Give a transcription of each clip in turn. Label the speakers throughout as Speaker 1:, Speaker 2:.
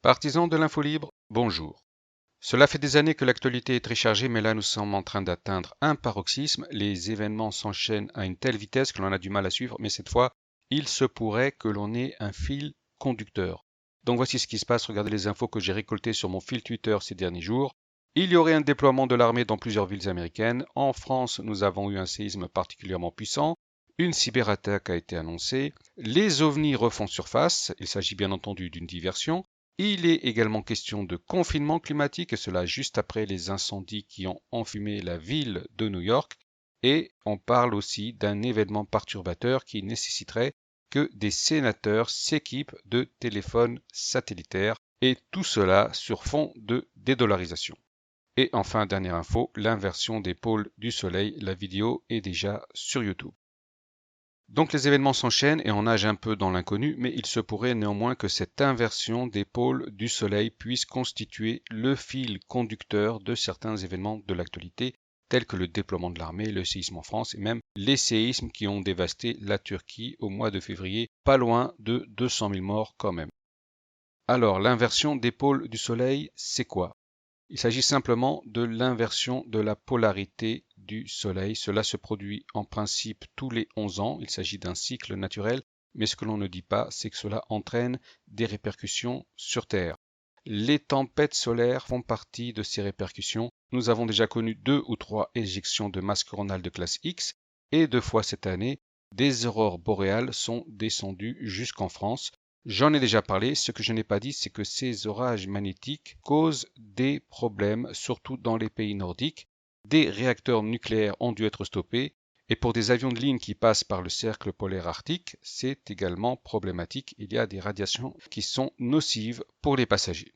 Speaker 1: Partisans de l'info libre, bonjour. Cela fait des années que l'actualité est très chargée, mais là nous sommes en train d'atteindre un paroxysme. Les événements s'enchaînent à une telle vitesse que l'on a du mal à suivre, mais cette fois, il se pourrait que l'on ait un fil conducteur. Donc voici ce qui se passe, regardez les infos que j'ai récoltées sur mon fil Twitter ces derniers jours. Il y aurait un déploiement de l'armée dans plusieurs villes américaines. En France, nous avons eu un séisme particulièrement puissant. Une cyberattaque a été annoncée. Les ovnis refont surface. Il s'agit bien entendu d'une diversion. Il est également question de confinement climatique, et cela juste après les incendies qui ont enfumé la ville de New York. Et on parle aussi d'un événement perturbateur qui nécessiterait que des sénateurs s'équipent de téléphones satellitaires, et tout cela sur fond de dédollarisation. Et enfin, dernière info, l'inversion des pôles du Soleil, la vidéo est déjà sur YouTube. Donc les événements s'enchaînent et on nage un peu dans l'inconnu, mais il se pourrait néanmoins que cette inversion des pôles du Soleil puisse constituer le fil conducteur de certains événements de l'actualité, tels que le déploiement de l'armée, le séisme en France et même les séismes qui ont dévasté la Turquie au mois de février, pas loin de 200 000 morts quand même. Alors l'inversion des pôles du Soleil, c'est quoi? Il s'agit simplement de l'inversion de la polarité du Soleil. Cela se produit en principe tous les 11 ans. Il s'agit d'un cycle naturel, mais ce que l'on ne dit pas, c'est que cela entraîne des répercussions sur Terre. Les tempêtes solaires font partie de ces répercussions. Nous avons déjà connu 2 ou 3 éjections de masse coronale de classe X, et 2 fois cette année, des aurores boréales sont descendues jusqu'en France. J'en ai déjà parlé, ce que je n'ai pas dit, c'est que ces orages magnétiques causent des problèmes, surtout dans les pays nordiques. Des réacteurs nucléaires ont dû être stoppés, et pour des avions de ligne qui passent par le cercle polaire arctique, c'est également problématique. Il y a des radiations qui sont nocives pour les passagers.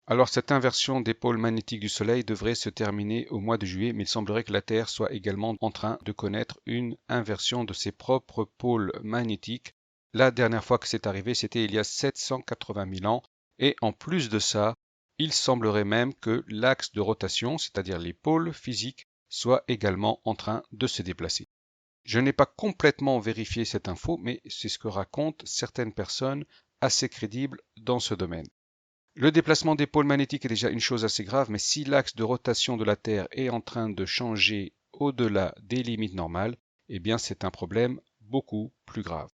Speaker 1: Alors cette inversion des pôles magnétiques du Soleil devrait se terminer au mois de juillet, mais il semblerait que la Terre soit également en train de connaître une inversion de ses propres pôles magnétiques. La dernière fois que c'est arrivé, c'était il y a 780 000 ans, et en plus de ça, il semblerait même que l'axe de rotation, c'est-à-dire les pôles physiques, soit également en train de se déplacer. Je n'ai pas complètement vérifié cette info, mais c'est ce que racontent certaines personnes assez crédibles dans ce domaine. Le déplacement des pôles magnétiques est déjà une chose assez grave, mais si l'axe de rotation de la Terre est en train de changer au-delà des limites normales, eh bien c'est un problème beaucoup plus grave.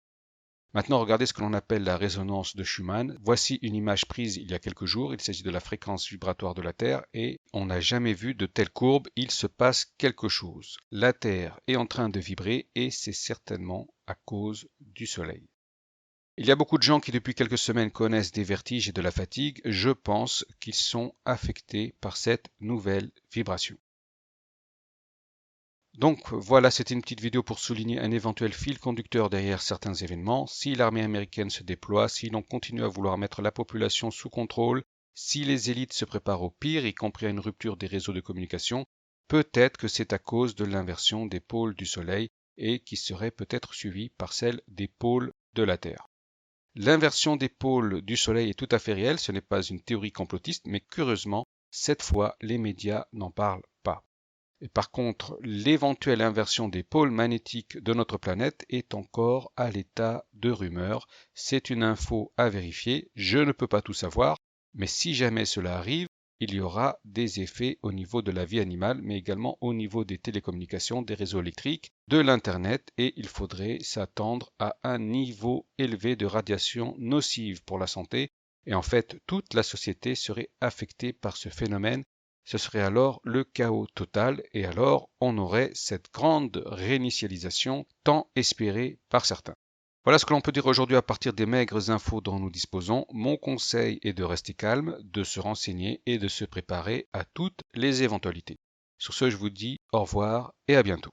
Speaker 1: Maintenant, regardez ce que l'on appelle la résonance de Schumann. Voici une image prise il y a quelques jours. Il s'agit de la fréquence vibratoire de la Terre et on n'a jamais vu de telle courbe. Il se passe quelque chose. La Terre est en train de vibrer et c'est certainement à cause du Soleil. Il y a beaucoup de gens qui depuis quelques semaines connaissent des vertiges et de la fatigue. Je pense qu'ils sont affectés par cette nouvelle vibration. Donc voilà, c'était une petite vidéo pour souligner un éventuel fil conducteur derrière certains événements. Si l'armée américaine se déploie, si l'on continue à vouloir mettre la population sous contrôle, si les élites se préparent au pire, y compris à une rupture des réseaux de communication, peut-être que c'est à cause de l'inversion des pôles du Soleil et qui serait peut-être suivie par celle des pôles de la Terre. L'inversion des pôles du Soleil est tout à fait réelle, ce n'est pas une théorie complotiste, mais curieusement, cette fois, les médias n'en parlent pas. Et par contre, l'éventuelle inversion des pôles magnétiques de notre planète est encore à l'état de rumeur. C'est une info à vérifier, je ne peux pas tout savoir, mais si jamais cela arrive, il y aura des effets au niveau de la vie animale, mais également au niveau des télécommunications, des réseaux électriques, de l'Internet, et il faudrait s'attendre à un niveau élevé de radiation nocive pour la santé, et en fait, toute la société serait affectée par ce phénomène. Ce serait alors le chaos total, et alors on aurait cette grande réinitialisation tant espérée par certains. Voilà ce que l'on peut dire aujourd'hui à partir des maigres infos dont nous disposons. Mon conseil est de rester calme, de se renseigner et de se préparer à toutes les éventualités. Sur ce, je vous dis au revoir et à bientôt.